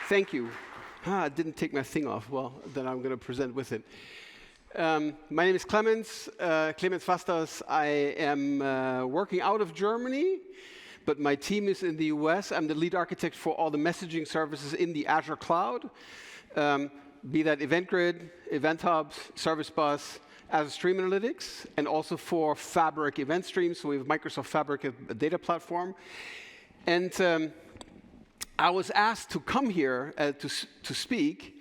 Thank you. I didn't take my thing off. Well, then I'm going to present with it. My name is Clemens Vastas. I am working out of Germany, but my team is in the US. I'm the lead architect for all the messaging services in the Azure cloud, be that Event Grid, Event Hubs, Service Bus, Azure Stream Analytics, and also for Fabric event streams. So we have Microsoft Fabric, a data platform. And I was asked to come here to speak,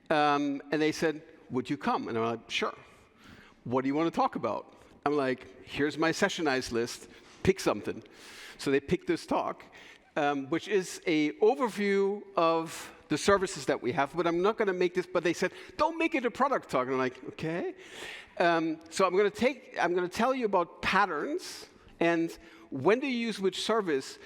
and they said, would you come? And I'm like, sure. What do you want to talk about? I'm like, here's my sessionize list. Pick something. So they picked this talk, which is an overview of the services that we have. But I'm not going to make this, but they said, don't make it a product talk. And I'm like, okay. So I'm going to tell you about patterns and when to use which service.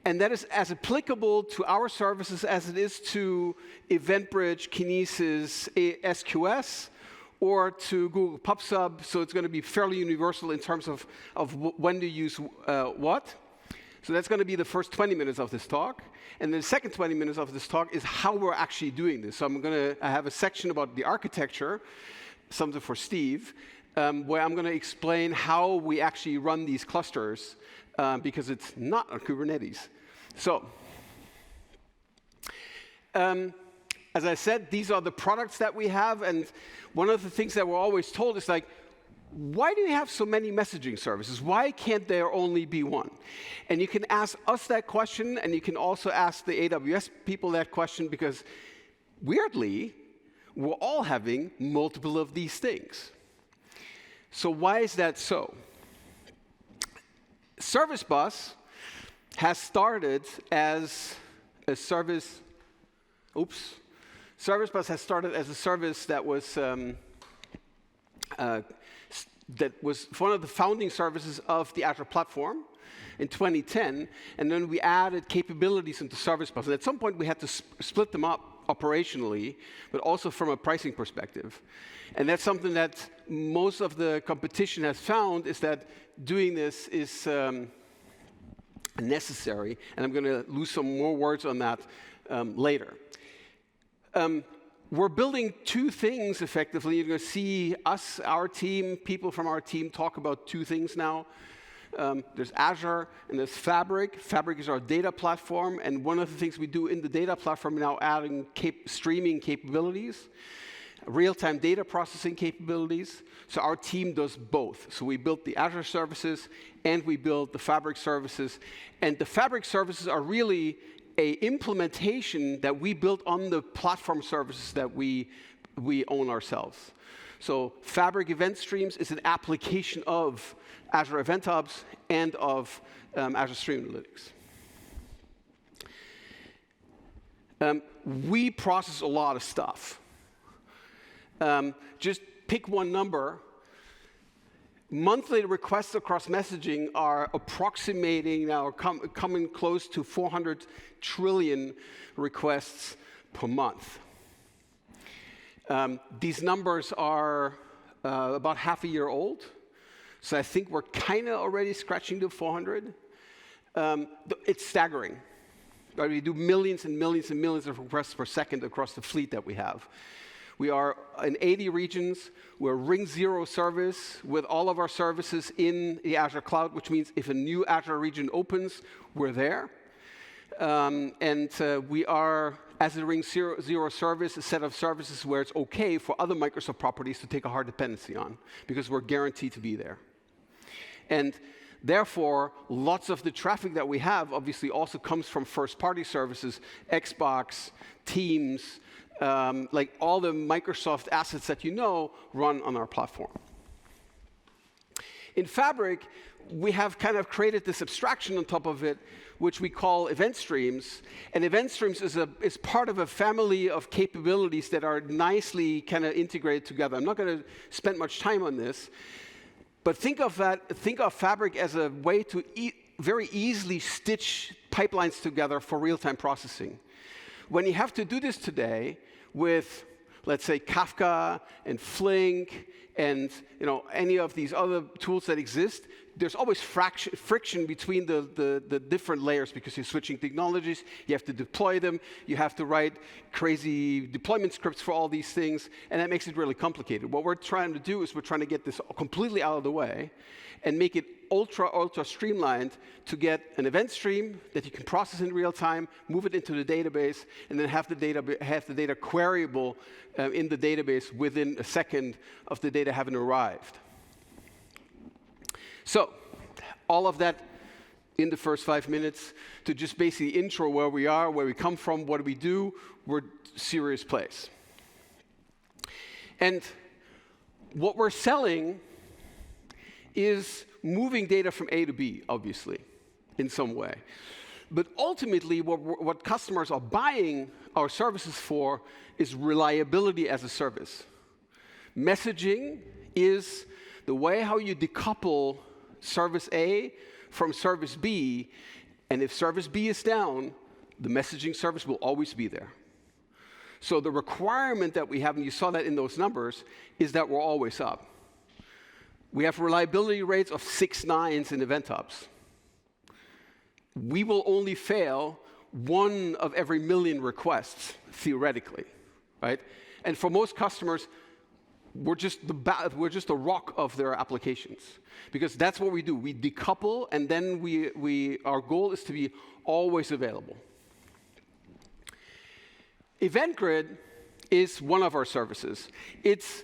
And that is as applicable to our services as it is to EventBridge, Kinesis, SQS, or to Google PubSub. So it's going to be fairly universal in terms of when to use what. So that's going to be the first 20 minutes of this talk. And the second 20 minutes of this talk is how we're actually doing this. So I have a section about the architecture, something for Steve, where I'm going to explain how we actually run these clusters. Because it's not on Kubernetes. So, as I said, these are the products that we have. And one of the things that we're always told is like, why do you have so many messaging services? Why can't there only be one? And you can ask us that question, and you can also ask the AWS people that question, because weirdly, we're all having multiple of these things. So why is that so? Service Bus has started as a service. Service Bus has started as a service that was one of the founding services of the Azure platform in 2010, and then we added capabilities into Service Bus. And at some point, we had to split them up operationally, but also from a pricing perspective. And that's something that most of the competition has found, is that doing this is necessary. And I'm going to lose some more words on that later. We're building two things effectively. You're going to see us, our team, people from our team talk about two things now. There's Azure and there's Fabric. Fabric is our data platform, and one of the things we do in the data platform now adding streaming capabilities, real-time data processing capabilities. So our team does both. So we built the Azure services and we built the Fabric services. And the Fabric services are really an implementation that we built on the platform services that we own ourselves. So Fabric event streams is an application of Azure Event Hubs and of Azure Stream Analytics. We process a lot of stuff. Just pick one number. Monthly requests across messaging are approximating now, coming close to 400 trillion requests per month. These numbers are about half a year old, so I think we're kind of already scratching the 400. It's staggering. We do millions and millions and millions of requests per second across the fleet that we have. We are in 80 regions. We're Ring 0 service with all of our services in the Azure cloud, which means if a new Azure region opens, we're there. We are, as a Ring 0 service, a set of services where it's okay for other Microsoft properties to take a hard dependency on, because we're guaranteed to be there. And therefore, lots of the traffic that we have obviously also comes from first-party services, Xbox, Teams, like all the Microsoft assets that you know run on our platform. In Fabric, we have kind of created this abstraction on top of it, which we call event streams. And event streams is part of a family of capabilities that are nicely kind of integrated together. I'm not going to spend much time on this, but think of Fabric as a way to very easily stitch pipelines together for real-time processing. When you have to do this today with let's say Kafka and Flink and any of these other tools that exist, there's always friction between the different layers because you're switching technologies, you have to deploy them, you have to write crazy deployment scripts for all these things, and that makes it really complicated. What we're trying to do is we're trying to get this completely out of the way and make it ultra streamlined to get an event stream that you can process in real time, move it into the database, and then have the data queryable in the database within a second of the data having arrived. So, all of that in the first 5 minutes to just basically intro where we are, where we come from, what do we do. We're a serious place. And what we're selling is moving data from A to B, obviously, in some way. But ultimately, what customers are buying our services for is reliability as a service. Messaging is the way how you decouple service A from service B, and if service B is down, the messaging service will always be there. So the requirement that we have, and you saw that in those numbers, is that we're always up. We have reliability rates of 6 nines in Event Hubs. We will only fail 1 of every million requests, theoretically, right? And for most customers, we're just the rock of their applications, because that's what we do. We decouple, and then our goal is to be always available. Event Grid is one of our services. It's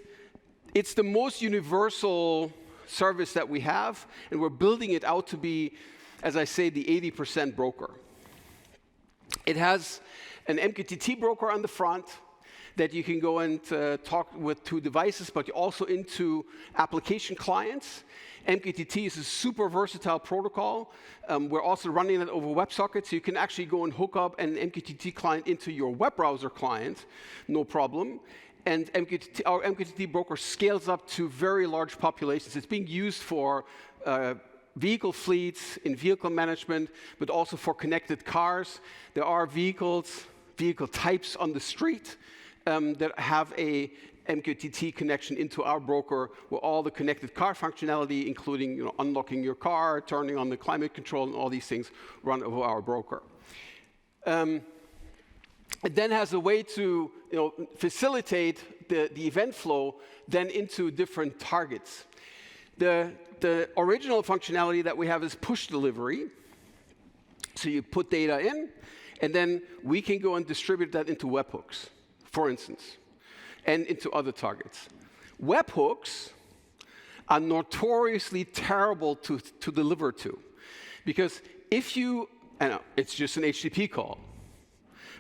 the most universal service that we have, and we're building it out to be, as I say, the 80% broker. It has an MQTT broker on the front that you can go and talk with 2 devices, but also into application clients. MQTT is a super versatile protocol. We're also running it over WebSockets, so you can actually go and hook up an MQTT client into your web browser client, no problem. And our MQTT broker scales up to very large populations. It's being used for vehicle fleets, in vehicle management, but also for connected cars. There are vehicle types on the street that have a MQTT connection into our broker, where all the connected car functionality, including unlocking your car, turning on the climate control, and all these things run over our broker. It then has a way to facilitate the event flow then into different targets. The original functionality that we have is push delivery. So you put data in, and then we can go and distribute that into webhooks, for instance, and into other targets. Webhooks are notoriously terrible to deliver to, because it's just an HTTP call,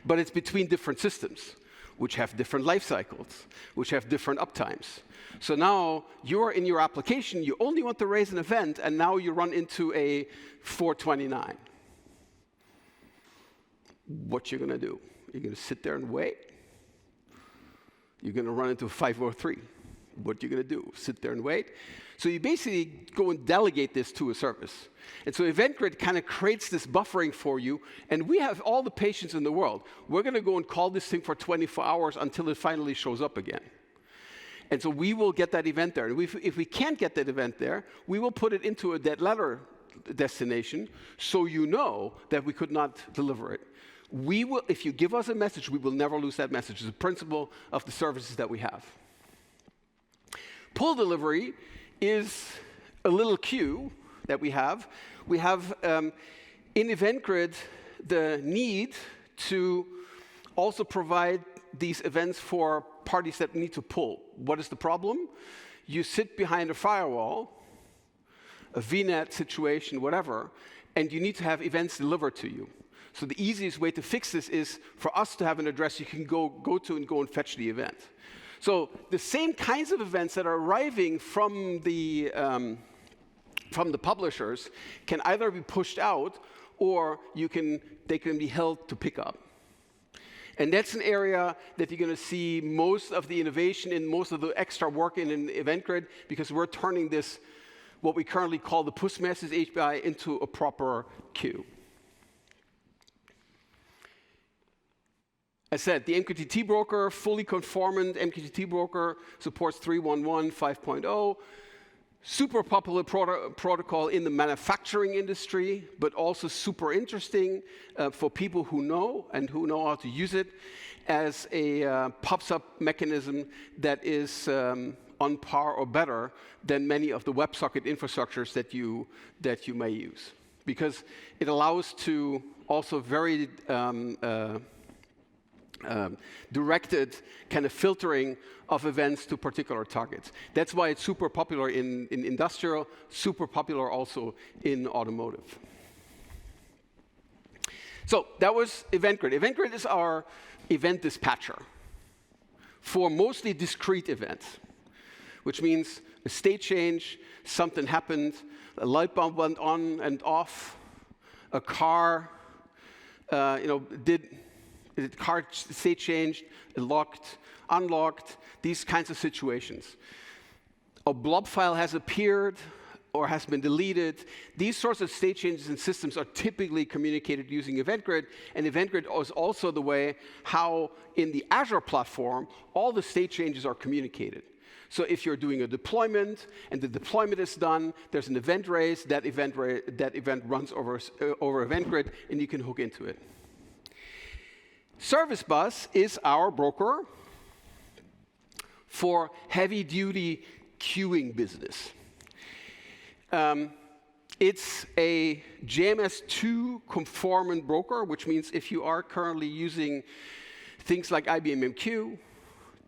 but it's between different systems, which have different life cycles, which have different uptimes. So now you're in your application, you only want to raise an event, and now you run into a 429. What you're going to do? You're going to sit there and wait? You're going to run into 503. What you're going to do? Sit there and wait? So you basically go and delegate this to a service. And so Event Grid kind of creates this buffering for you, and we have all the patience in the world. We're going to go and call this thing for 24 hours until it finally shows up again. And so we will get that event there. And if we can't get that event there, we will put it into a dead letter destination, so you know that we could not deliver it. If you give us a message, we will never lose that message. It's the principle of the services that we have. Pull delivery is a little queue that we have. We have in Event Grid the need to also provide these events for parties that need to pull. What is the problem? You sit behind a firewall, a VNet situation, whatever, and you need to have events delivered to you. So the easiest way to fix this is for us to have an address you can go to and go and fetch the event. So the same kinds of events that are arriving from the publishers can either be pushed out, or they can be held to pick up. And that's an area that you're going to see most of the innovation in, most of the extra work in Event Grid, because we're turning this, what we currently call the push message API, into a proper queue. I said the MQTT broker, fully conformant MQTT broker, supports 3.1.1, 5.0. Super popular protocol in the manufacturing industry, but also super interesting for people who know how to use it as a pops up mechanism that is on par or better than many of the WebSocket infrastructures that you may use, because it allows to also very directed kind of filtering of events to particular targets. That's why it's super popular in industrial, super popular also in automotive. So that was Event Grid. Event Grid is our event dispatcher for mostly discrete events, which means a state change, something happened, a light bulb went on and off, a car, the car state changed, locked, unlocked, these kinds of situations. A blob file has appeared or has been deleted. These sorts of state changes in systems are typically communicated using Event Grid, and Event Grid is also the way how in the Azure platform all the state changes are communicated. So if you're doing a deployment and the deployment is done, there's an event raise, that event runs over Event Grid, and you can hook into it. Service Bus is our broker for heavy-duty queuing business. It's a JMS2 conformant broker, which means if you are currently using things like IBM MQ,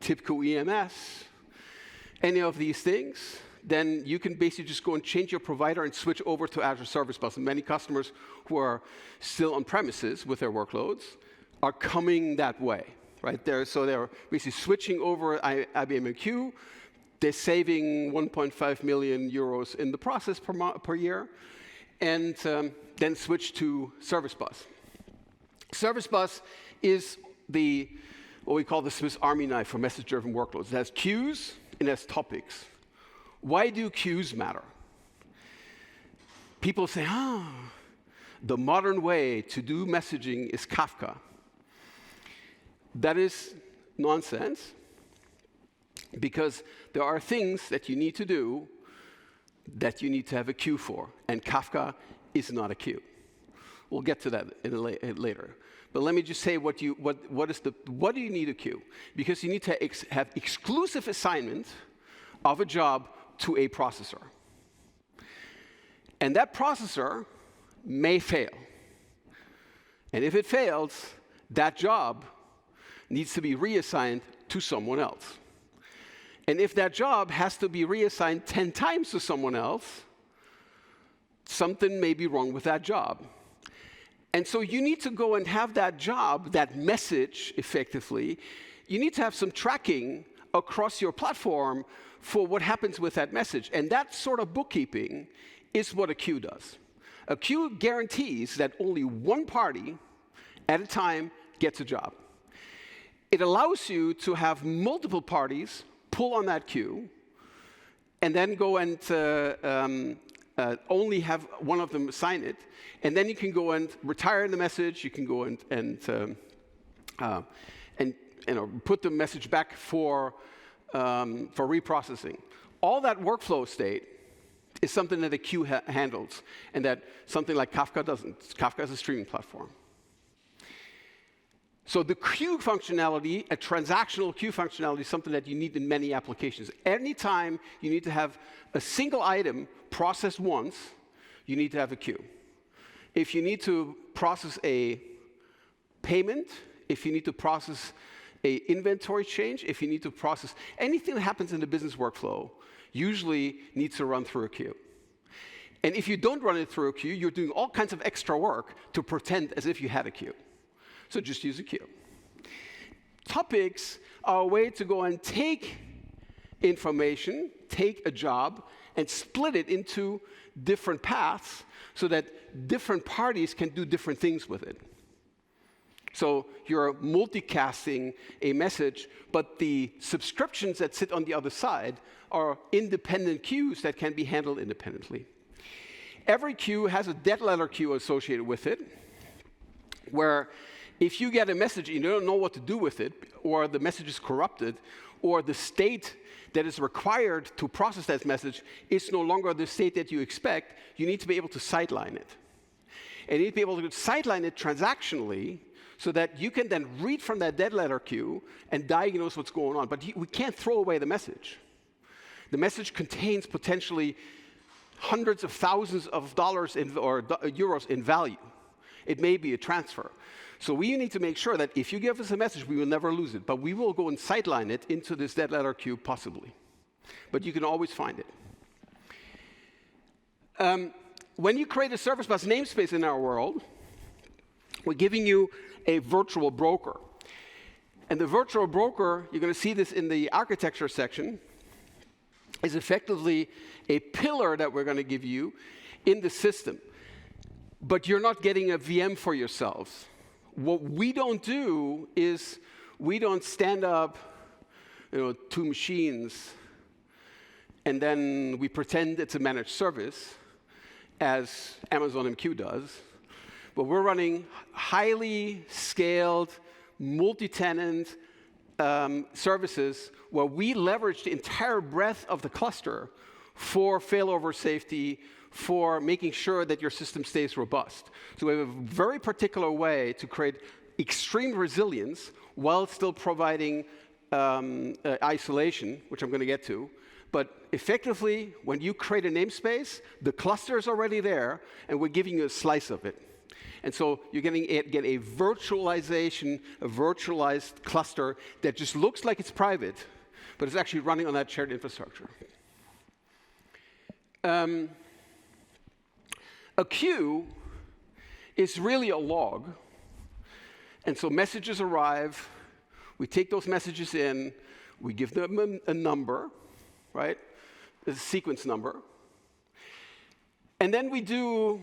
TIBCO EMS, any of these things, then you can basically just go and change your provider and switch over to Azure Service Bus. And many customers who are still on premises with their workloads are coming that way, right? So they're basically switching over IBM MQ. They're saving 1.5 million euros in the process per year, and then switch to Service Bus. Service Bus is what we call the Swiss Army knife for message-driven workloads. It has queues and it has topics. Why do queues matter? People say, the modern way to do messaging is Kafka. That is nonsense, because there are things that you need to do that you need to have a queue for, and Kafka is not a queue. We'll get to that later. But let me just say what do you need a queue? Because you need to have exclusive assignment of a job to a processor. And that processor may fail. And if it fails, that job needs to be reassigned to someone else. And if that job has to be reassigned 10 times to someone else, something may be wrong with that job. And so you need to go and have that job, that message, effectively, you need to have some tracking across your platform for what happens with that message. And that sort of bookkeeping is what a queue does. A queue guarantees that only one party at a time gets a job. It allows you to have multiple parties pull on that queue, and then go and only have one of them sign it, and then you can go and retire the message. You can go and put the message back for reprocessing. All that workflow state is something that a queue handles, and that something like Kafka doesn't. Kafka is a streaming platform. So the queue functionality, a transactional queue functionality, is something that you need in many applications. Anytime you need to have a single item processed once, you need to have a queue. If you need to process a payment, if you need to process an inventory change, if you need to process anything that happens in the business workflow, usually needs to run through a queue. And if you don't run it through a queue, you're doing all kinds of extra work to pretend as if you had a queue. So just use a queue. Topics are a way to go and take information, take a job, and split it into different paths so that different parties can do different things with it. So you're multicasting a message, but the subscriptions that sit on the other side are independent queues that can be handled independently. Every queue has a dead letter queue associated with it, where If you get a message and you don't know what to do with it, or the message is corrupted, or the state that is required to process that message is no longer the state that you expect, you need to be able to sideline it. And you need to be able to sideline it transactionally so that you can then read from that dead letter queue and diagnose what's going on. But we can't throw away the message. The message contains potentially hundreds of thousands of dollars or euros in value. It may be a transfer. So we need to make sure that if you give us a message, we will never lose it. But we will go and sideline it into this dead letter queue, possibly. But you can always find it. When you create a Service Bus namespace in our world, we're giving you a virtual broker. And the virtual broker, you're going to see this in the architecture section, is effectively a pillar that we're going to give you in the system. But you're not getting a VM for yourselves. What we don't do is we don't stand up, two machines, and then we pretend it's a managed service, as Amazon MQ does. But we're running highly scaled, multi-tenant services where we leverage the entire breadth of the cluster for failover safety, for making sure that your system stays robust. So we have a very particular way to create extreme resilience while still providing isolation, which I'm going to get to. But effectively, when you create a namespace, the cluster is already there, and we're giving you a slice of it. And so you're going to get a virtualization, a virtualized cluster that just looks like it's private, but it's actually running on that shared infrastructure. A queue is really a log. And so messages arrive, we take those messages in, we give them a number, right? A sequence number. And then we do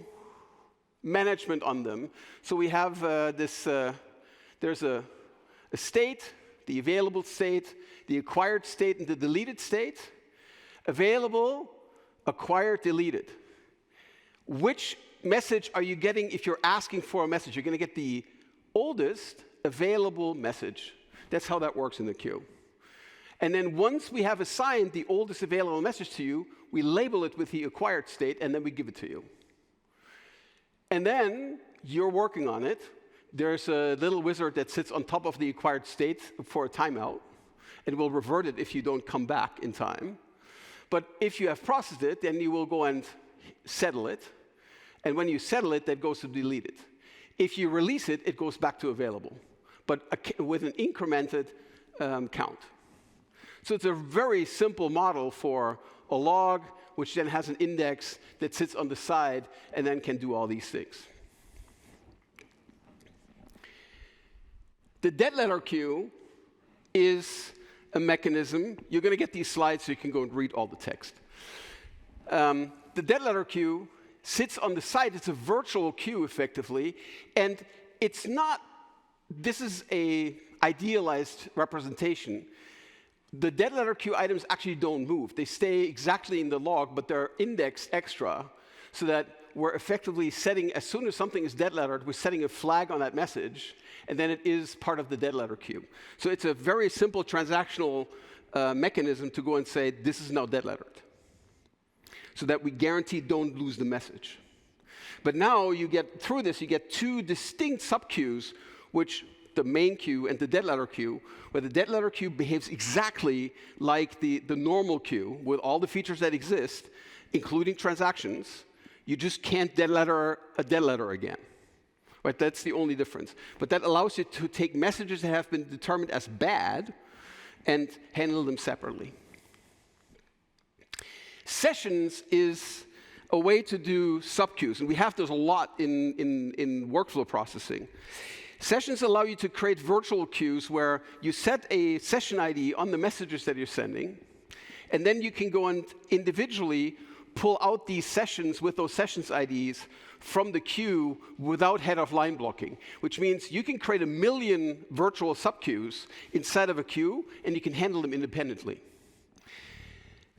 management on them. So we have there's a state, the available state, the acquired state, and the deleted state. Available, acquired, deleted. Which message are you getting if you're asking for a message? You're going to get the oldest available message. That's how that works in the queue. And then once we have assigned the oldest available message to you, we label it with the acquired state, and then we give it to you. And then you're working on it. There's a little wizard that sits on top of the acquired state for a timeout, and will revert it if you don't come back in time. But if you have processed it, then you will go and settle it. And when you settle it, that goes to deleted. If you release it, it goes back to available, but with an incremented count. So it's a very simple model for a log, which then has an index that sits on the side and then can do all these things. The dead letter queue is a mechanism. You're going to get these slides so you can go and read all the text. The dead letter queue sits on the side. It's a virtual queue, effectively. And it's not, this is an idealized representation. The dead letter queue items actually don't move. They stay exactly in the log, but they're indexed extra so that we're effectively setting, as soon as something is dead lettered, we're setting a flag on that message, and then it is part of the dead letter queue. So it's a very simple transactional mechanism to go and say, this is now dead lettered, so that we guarantee don't lose the message. But now you get, through this, you get two distinct subqueues, which the main queue and the dead letter queue, where the dead letter queue behaves exactly like the normal queue with all the features that exist, including transactions. You just can't dead letter a dead letter again. Right? That's the only difference. But that allows you to take messages that have been determined as bad and handle them separately. Sessions is a way to do subqueues, and we have those a lot in workflow processing. Sessions allow you to create virtual queues where you set a session ID on the messages that you're sending, and then you can go and individually pull out these sessions with those sessions IDs from the queue without head-of-line blocking, which means you can create 1 million virtual subqueues inside of a queue, and you can handle them independently.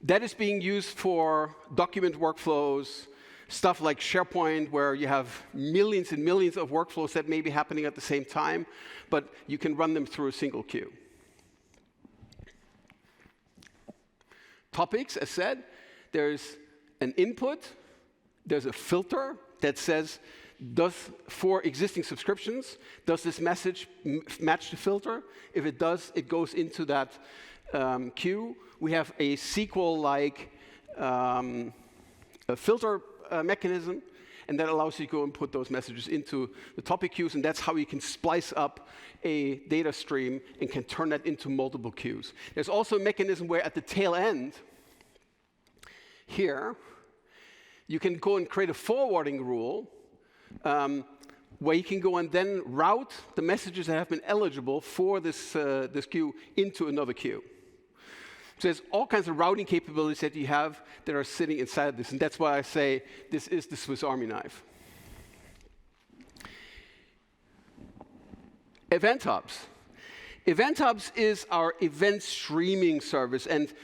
That is being used for document workflows, Stuff like SharePoint, where you have millions and millions of workflows that may be happening at the same time, but you can run them through a single queue. Topics, as said, there's an input, there's a filter that says, for existing subscriptions, does this message match the filter? If it does, it goes into that queue. We have a SQL-like a filter mechanism, and that allows you to go and put those messages into the topic queues, and that's how you can splice up a data stream and can turn that into multiple queues. There's also a mechanism where at the tail end, here, you can go and create a forwarding rule where you can go and then route the messages that have been eligible for this, this queue into another queue. So there's all kinds of routing capabilities that you have that are sitting inside of this, and that's why I say this is the Swiss Army knife. Event Hubs. Event Hubs is our event streaming service, and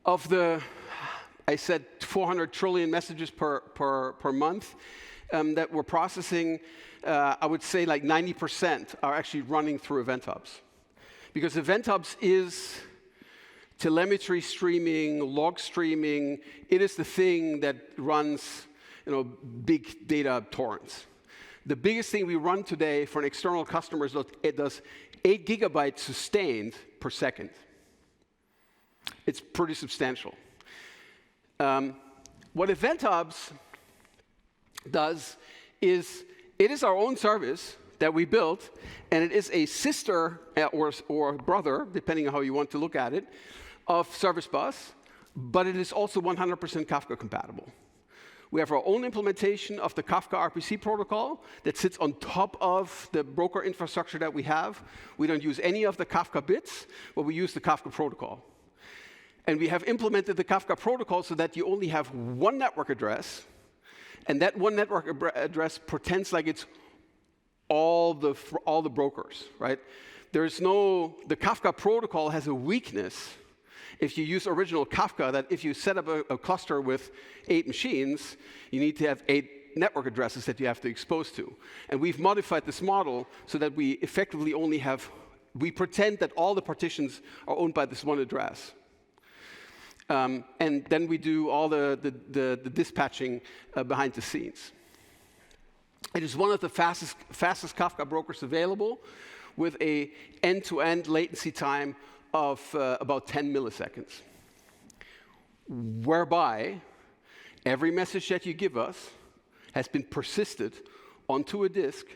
of the, I said 400 trillion messages per month that we're processing, I would say like 90% are actually running through Event Hubs. Because Event Hubs is telemetry streaming, log streaming. It is the thing that runs, big data torrents. The biggest thing we run today for an external customer is it does 8 gigabytes sustained per second. It's pretty substantial. What Event Hubs does is, it is our own service that we built, and it is a sister or brother, depending on how you want to look at it, of Service Bus, but it is also 100% Kafka compatible. We have our own implementation of the Kafka RPC protocol that sits on top of the broker infrastructure that we have. We don't use any of the Kafka bits, but we use the Kafka protocol. And we have implemented the Kafka protocol so that you only have one network address, and that one network address pretends like it's all the brokers, right? There's no, the Kafka protocol has a weakness. If you use original Kafka, that if you set up a cluster with 8 machines, you need to have 8 network addresses that you have to expose to. And we've modified this model so that we effectively only have, we pretend that all the partitions are owned by this one address. And then we do all the dispatching behind the scenes. It is one of the fastest Kafka brokers available, with a end-to-end latency time of about 10 milliseconds, whereby every message that you give us has been persisted onto a disk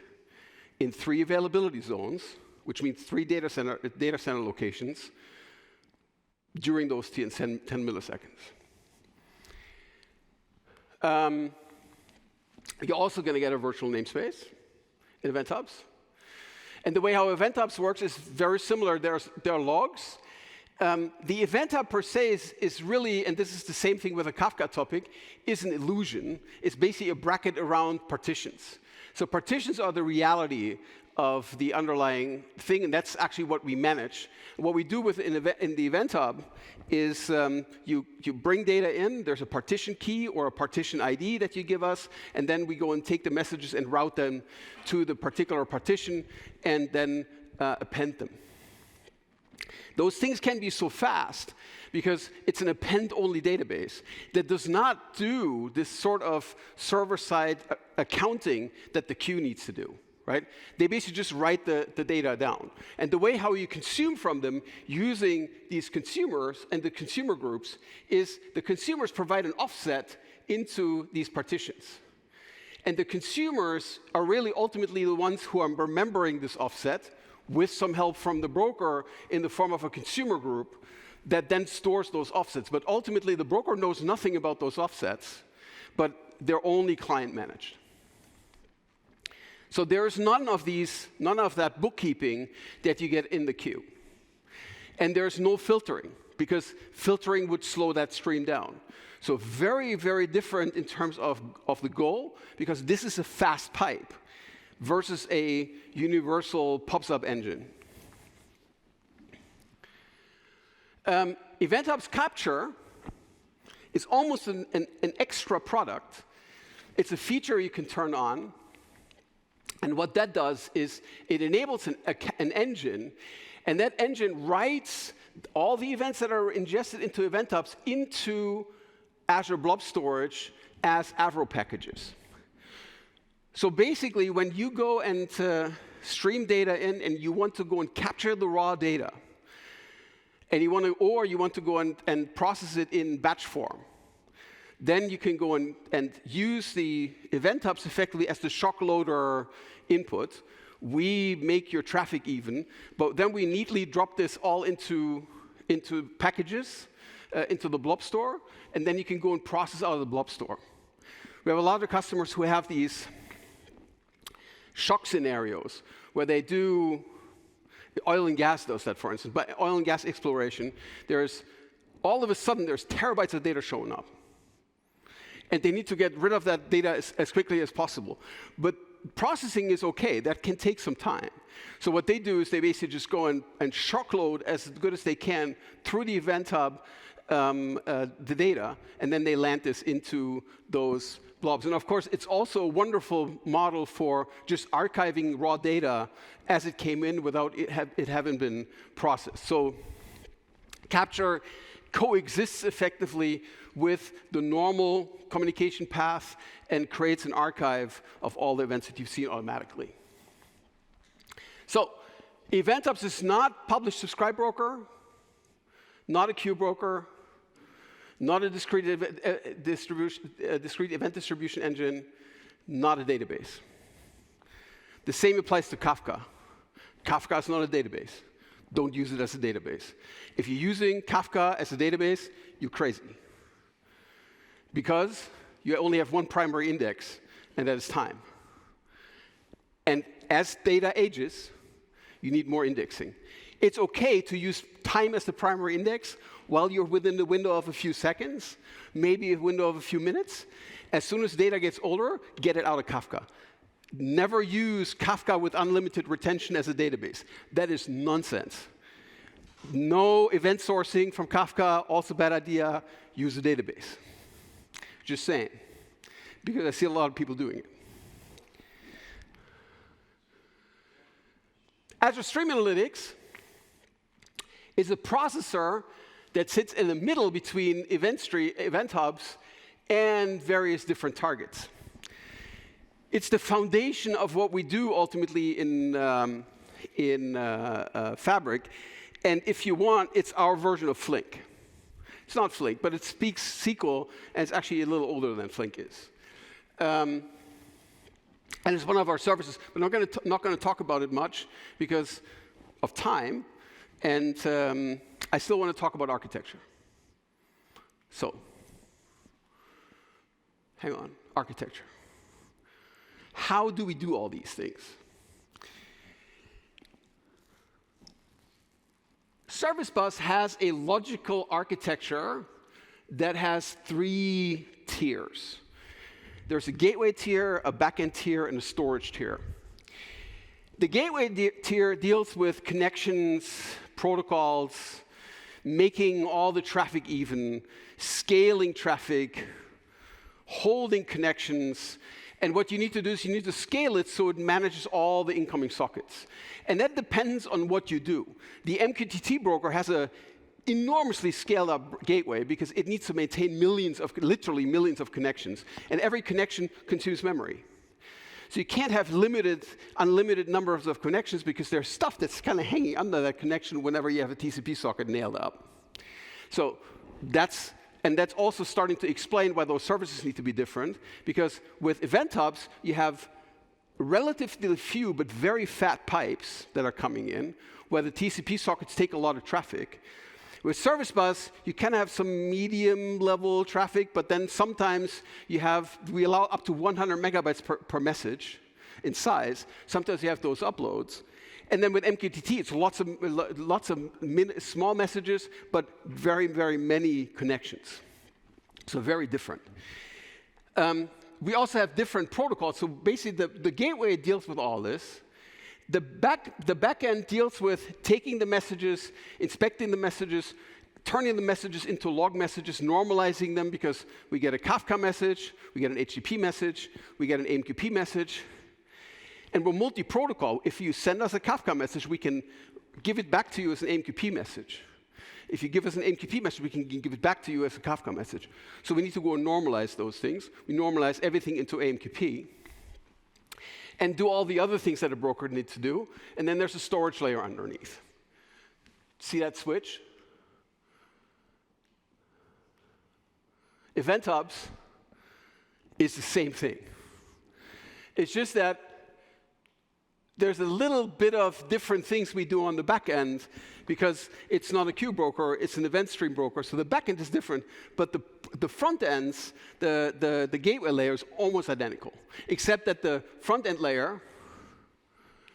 in 3 availability zones, which means 3 data center locations, during those 10 milliseconds. You're also going to get a virtual namespace in Event Hubs. And the way how Event Hubs works is very similar. There are logs. The Event Hub per se is really, and this is the same thing with a Kafka topic, is an illusion. It's basically a bracket around partitions. So partitions are the reality of the underlying thing, and that's actually what we manage. What we do in the Event Hub is you bring data in, there's a partition key or a partition ID that you give us, and then we go and take the messages and route them to the particular partition and then append them. Those things can be so fast because it's an append-only database that does not do this sort of server-side accounting that the queue needs to do. Right? They basically just write the data down. And the way how you consume from them using these consumers and the consumer groups is the consumers provide an offset into these partitions. And the consumers are really ultimately the ones who are remembering this offset with some help from the broker in the form of a consumer group that then stores those offsets. But ultimately, the broker knows nothing about those offsets, but they're only client managed. So there is none of that bookkeeping that you get in the queue. And there's no filtering, because filtering would slow that stream down. So very, very different in terms of the goal, because this is a fast pipe versus a universal pops-up engine. Event Hubs Capture is almost an extra product It's a feature you can turn on. And what that does is it enables an engine, and that engine writes all the events that are ingested into Event Hubs into Azure Blob Storage as Avro packages. So basically, when you go and stream data in, and you want to go and capture the raw data, and you want to go and process it in batch form, then you can go and use the Event Hubs effectively as the shock loader input. We make your traffic even, but then we neatly drop this all into packages, into the blob store, and then you can go and process out of the blob store. We have a lot of customers who have these shock scenarios where they do, oil and gas does that, for instance, but oil and gas exploration, all of a sudden there's terabytes of data showing up. And they need to get rid of that data as quickly as possible. But processing is okay. That can take some time. So what they do is they basically just go and shock load as good as they can through the Event Hub the data, and then they land this into those blobs. And of course, it's also a wonderful model for just archiving raw data as it came in without it having been processed. So capture coexists effectively with the normal communication path and creates an archive of all the events that you've seen automatically. So Event Hubs is not publish subscribe broker, not a queue broker, not a discrete event distribution engine, not a database. The same applies to Kafka. Kafka is not a database. Don't use it as a database. If you're using Kafka as a database, you're crazy. Because you only have one primary index, and that is time. And as data ages, you need more indexing. It's okay to use time as the primary index while you're within the window of a few seconds, maybe a window of a few minutes. As soon as data gets older, get it out of Kafka. Never use Kafka with unlimited retention as a database. That is nonsense. No event sourcing from Kafka, also bad idea. Use a database. Just saying, because I see a lot of people doing it. Azure Stream Analytics is a processor that sits in the middle between Event Hubs and various different targets. It's the foundation of what we do ultimately in Fabric, and if you want, it's our version of Flink. It's not Flink, but it speaks SQL, and it's actually a little older than Flink is. And it's one of our services, but I'm not going to talk about it much because of time, and I still want to talk about architecture. So, hang on, architecture. How do we do all these things? Service Bus has a logical architecture that has 3 tiers. There's a gateway tier, a backend tier, and a storage tier. The gateway tier deals with connections, protocols, making all the traffic even, scaling traffic, holding connections. And what you need to do is you need to scale it so it manages all the incoming sockets. And that depends on what you do. The MQTT broker has an enormously scaled up gateway because it needs to maintain literally millions of connections. And every connection consumes memory. So you can't have unlimited numbers of connections because there's stuff that's kind of hanging under that connection whenever you have a TCP socket nailed up. So that's also starting to explain why those services need to be different, because with Event Hubs, you have relatively few but very fat pipes that are coming in, where the TCP sockets take a lot of traffic. With Service Bus, you can have some medium-level traffic, but then sometimes we allow up to 100 megabytes per message in size. Sometimes you have those uploads. And then with MQTT, it's lots of small messages, but very, very many connections. So very different. We also have different protocols. So basically, the gateway deals with all this. The backend deals with taking the messages, inspecting the messages, turning the messages into log messages, normalizing them, because we get a Kafka message, we get an HTTP message, we get an AMQP message. And we're multi-protocol. If you send us a Kafka message, we can give it back to you as an AMQP message. If you give us an AMQP message, we can give it back to you as a Kafka message. So we need to go and normalize those things. We normalize everything into AMQP and do all the other things that a broker needs to do. And then there's a storage layer underneath. See that switch? Event Hubs is the same thing. It's just that there's a little bit of different things we do on the back end, because it's not a queue broker, it's an event stream broker, so the back end is different, but the front ends, the gateway layer is almost identical, except that the front end layer,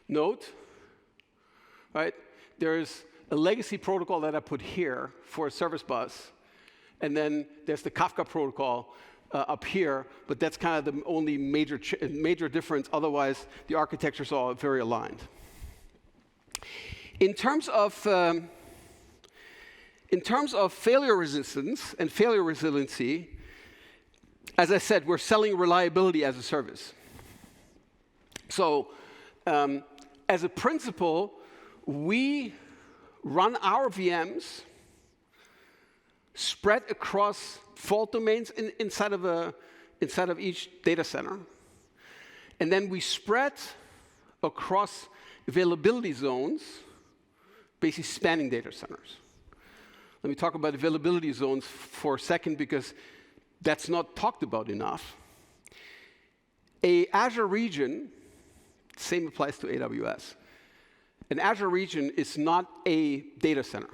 note, right, there's a legacy protocol that I put here for a service bus, and then there's the Kafka protocol up here, but that's kind of the only major difference. Otherwise, the architectures are all very aligned. In terms of failure resistance and failure resiliency, as I said, we're selling reliability as a service. So, as a principle, we run our VMs spread across fault domains inside of each data center. And then we spread across availability zones, basically spanning data centers. Let me talk about availability zones for a second, because that's not talked about enough. A Azure region, same applies to AWS. An Azure region is not a data center.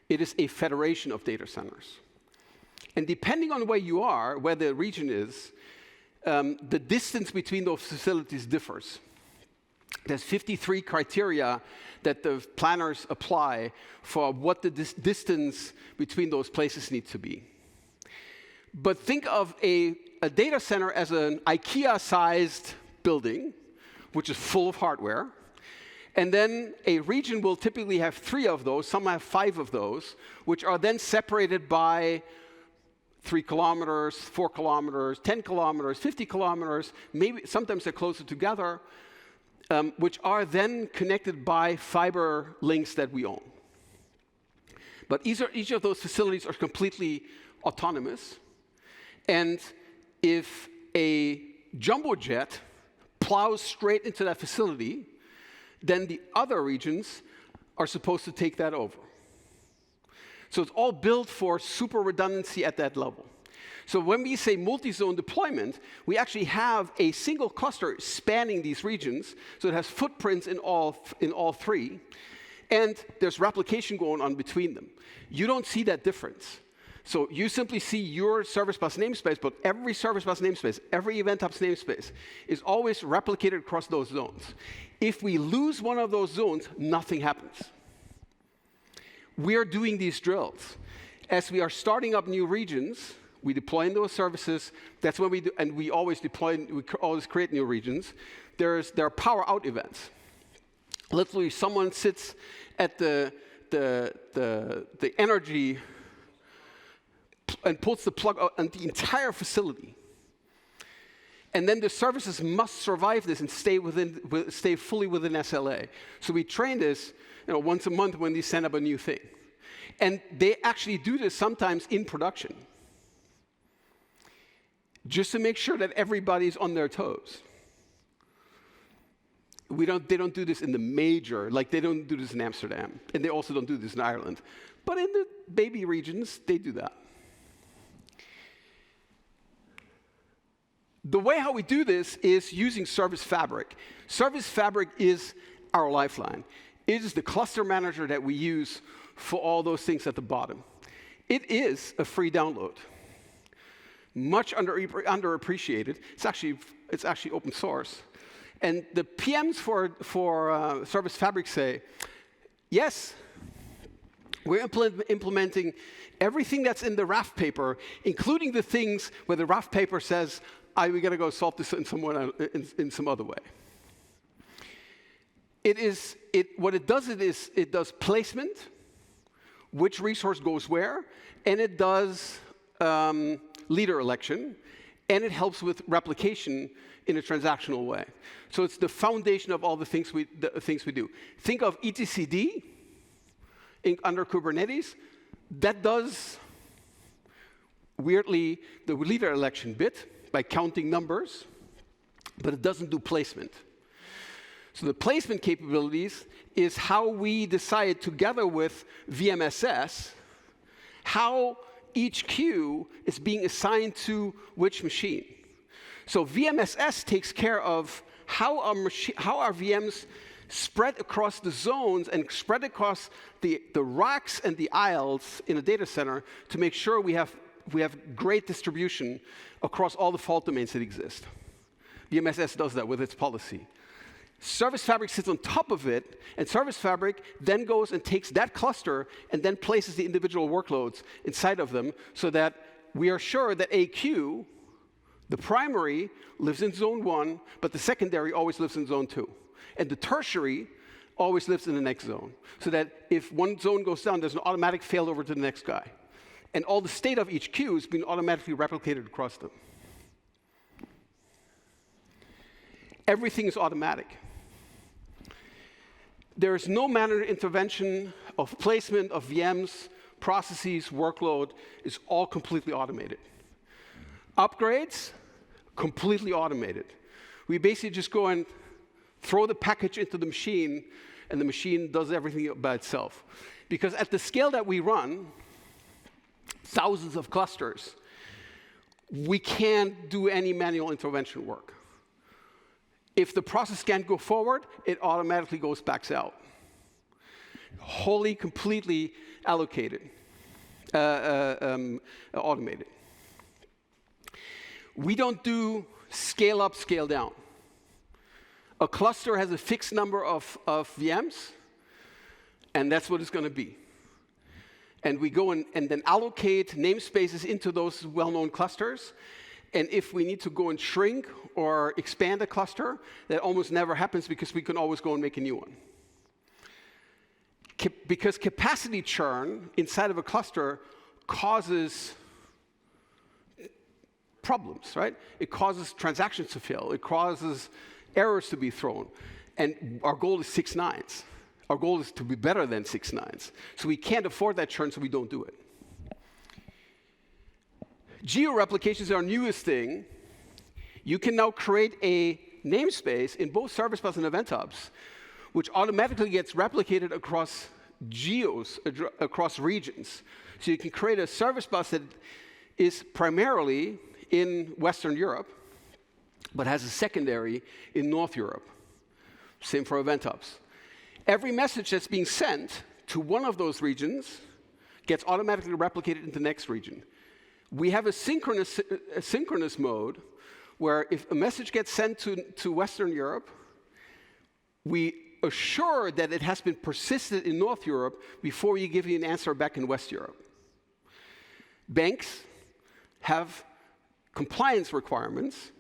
It is a federation of data centers. And depending on where you are, where the region is, the distance between those facilities differs. There's 53 criteria that the planners apply for what the distance between those places needs to be. But think of a data center as an IKEA-sized building, which is full of hardware. And then a region will typically have 3 of those, some have 5 of those, which are then separated by 3 kilometers, 4 kilometers, 10 kilometers, 50 kilometers, maybe sometimes they're closer together, which are then connected by fiber links that we own. But each of those facilities are completely autonomous. And if a jumbo jet plows straight into that facility, then the other regions are supposed to take that over. So it's all built for super redundancy at that level. So when we say multi-zone deployment, we actually have a single cluster spanning these regions, so it has footprints in all 3, and there's replication going on between them. You don't see that difference. So you simply see your Service Bus namespace, but every Service Bus namespace, every Event Hubs namespace is always replicated across those zones. If we lose one of those zones, nothing happens. We are doing these drills. As we are starting up new regions, we deploy in those services. That's when we do, and we always create new regions. There are power out events. Literally, someone sits at the energy and pulls the plug out on the entire facility. And then the services must survive this and stay fully within SLA. So we train this, once a month when they send up a new thing. And they actually do this sometimes in production, just to make sure that everybody's on their toes. They don't do this in the major, like they don't do this in Amsterdam, and they also don't do this in Ireland. But in the baby regions, they do that. The way how we do this is using Service Fabric. Service Fabric is our lifeline. It is the cluster manager that we use for all those things at the bottom. It is a free download. Much underappreciated. It's actually open source. And the PMs for Service Fabric say, yes, we're implementing everything that's in the RAF paper, including the things where the RAF paper says, we got to go solve this in some other way. What it does is it does placement, which resource goes where, and it does leader election, and it helps with replication in a transactional way. So it's the foundation of all the things we do. Think of etcd under Kubernetes. That does, weirdly, the leader election bit by counting numbers, but it doesn't do placement. So the placement capabilities is how we decide together with VMSS how each queue is being assigned to which machine. So VMSS takes care of how our VMs spread across the zones and spread across the racks and the aisles in a data center to make sure we have great distribution across all the fault domains that exist. VMSS does that with its policy. Service Fabric sits on top of it, and Service Fabric then goes and takes that cluster and then places the individual workloads inside of them so that we are sure that a queue, the primary, lives in zone 1, but the secondary always lives in zone 2. And the tertiary always lives in the next zone, so that if one zone goes down, there's an automatic failover to the next guy. And all the state of each queue is being automatically replicated across them. Everything is automatic. There is no manual intervention of placement of VMs, processes, workload. It's all completely automated. Upgrades, completely automated. We basically just go and throw the package into the machine, and the machine does everything by itself. Because at the scale that we run, thousands of clusters, we can't do any manual intervention work. If the process can't go forward, it automatically goes back out. Wholly, completely allocated, automated. We don't do scale up, scale down. A cluster has a fixed number of VMs, and that's what it's going to be. And we go and then allocate namespaces into those well-known clusters. And if we need to go and shrink or expand a cluster, that almost never happens because we can always go and make a new one. Because capacity churn inside of a cluster causes problems, right? It causes transactions to fail. It causes errors to be thrown. And our goal is 6 nines. Our goal is to be better than 6 nines. So we can't afford that churn, so we don't do it. Geo-replication is our newest thing. You can now create a namespace in both Service Bus and Event Hubs, which automatically gets replicated across geos, across regions. So you can create a Service Bus that is primarily in Western Europe, but has a secondary in North Europe. Same for Event Hubs. Every message that's being sent to one of those regions gets automatically replicated into the next region. We have a synchronous mode where if a message gets sent to Western Europe, we assure that it has been persisted in North Europe before you give you an answer back in West Europe. Banks have compliance requirements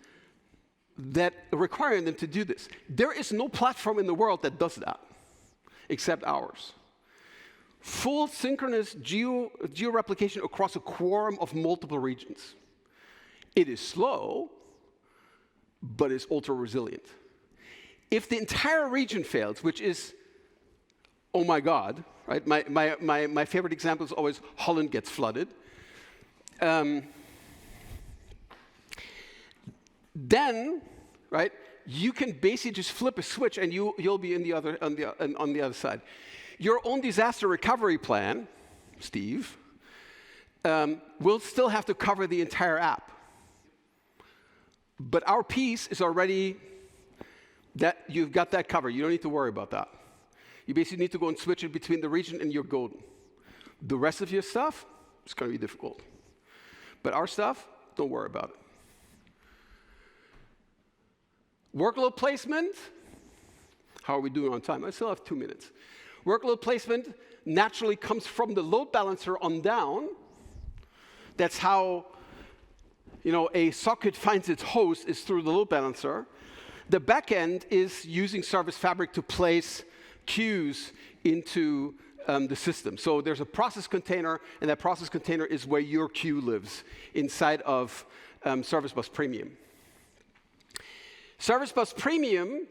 that require them to do this. There is no platform in the world that does that, except ours. Full synchronous geo-replication across a quorum of multiple regions. It is slow, but it's ultra resilient. If the entire region fails, which is, oh my God, right? My favorite example is always Holland gets flooded. Then, right, you can basically just flip a switch and you'll be on the other side. Your own disaster recovery plan, Steve, will still have to cover the entire app. But our piece is already that you've got that covered. You don't need to worry about that. You basically need to go and switch it between the region and you're golden. The rest of your stuff is going to be difficult. But our stuff, don't worry about it. Workload placement. How are we doing on time? I still have 2 minutes. Workload placement naturally comes from the load balancer on down. That's how, a socket finds its host is through the load balancer. The backend is using Service Fabric to place queues into the system. So there's a process container, and that process container is where your queue lives inside of Service Bus Premium. Service Bus Premium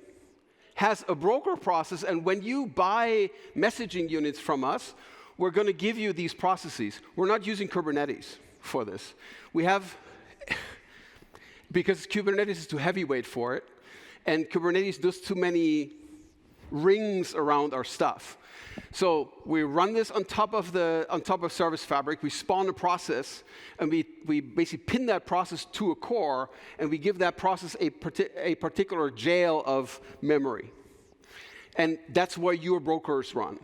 has a broker process, and when you buy messaging units from us, we're going to give you these processes. We're not using Kubernetes for this. We have, because Kubernetes is too heavyweight for it, and Kubernetes does too many rings around our stuff. So we run this on top of Service Fabric. We spawn a process, and we basically pin that process to a core, and we give that process a particular jail of memory. And that's where your brokers run.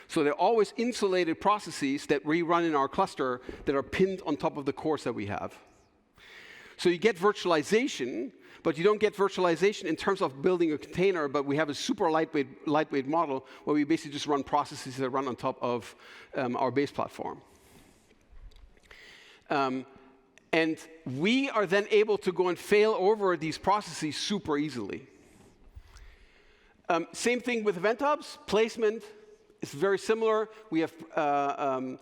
So they're always insulated processes that we run in our cluster that are pinned on top of the cores that we have. So you get virtualization, but you don't get virtualization in terms of building a container, but we have a super lightweight model where we basically just run processes that run on top of our base platform. And we are then able to go and fail over these processes super easily. Same thing with Event Hubs. Placement is very similar. We have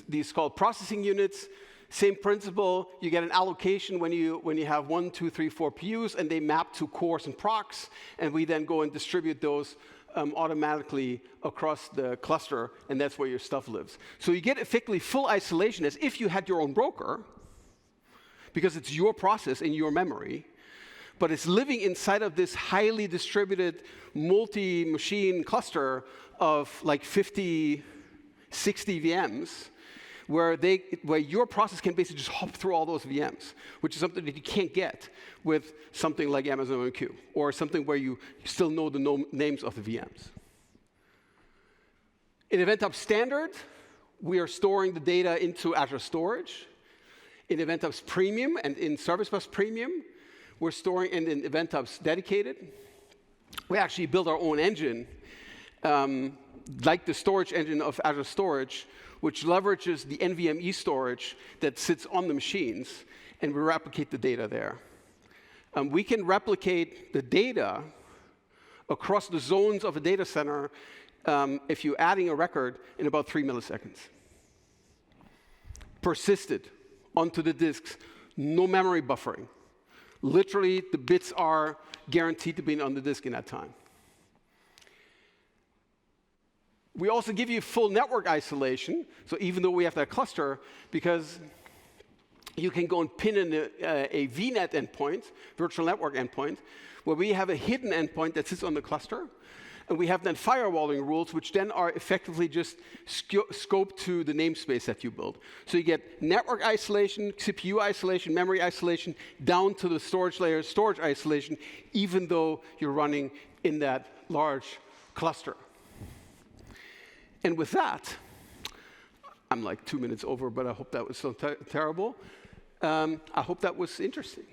these called processing units. Same principle, you get an allocation when you have 1, 2, 3, 4 PUs, and they map to cores and procs, and we then go and distribute those automatically across the cluster, and that's where your stuff lives. So you get effectively full isolation as if you had your own broker, because it's your process in your memory, but it's living inside of this highly distributed multi-machine cluster of like 50, 60 VMs, where your process can basically just hop through all those VMs, which is something that you can't get with something like Amazon MQ, or something where you still know the names of the VMs. In Event Hubs Standard, we are storing the data into Azure Storage. In Event Hubs Premium and in Service Bus Premium, we're storing in Event Hubs Dedicated. We actually build our own engine, like the storage engine of Azure Storage, which leverages the NVMe storage that sits on the machines, and we replicate the data there. We can replicate the data across the zones of a data center if you're adding a record in about 3 milliseconds. Persisted onto the disks, no memory buffering. Literally, the bits are guaranteed to be on the disk in that time. We also give you full network isolation, so even though we have that cluster, because you can go and pin in a VNet endpoint, virtual network endpoint, where we have a hidden endpoint that sits on the cluster, and we have then firewalling rules, which then are effectively just scoped to the namespace that you build. So you get network isolation, CPU isolation, memory isolation, down to the storage layer, storage isolation, even though you're running in that large cluster. And with that, I'm like 2 minutes over, but I hope that was so terrible. I hope that was interesting.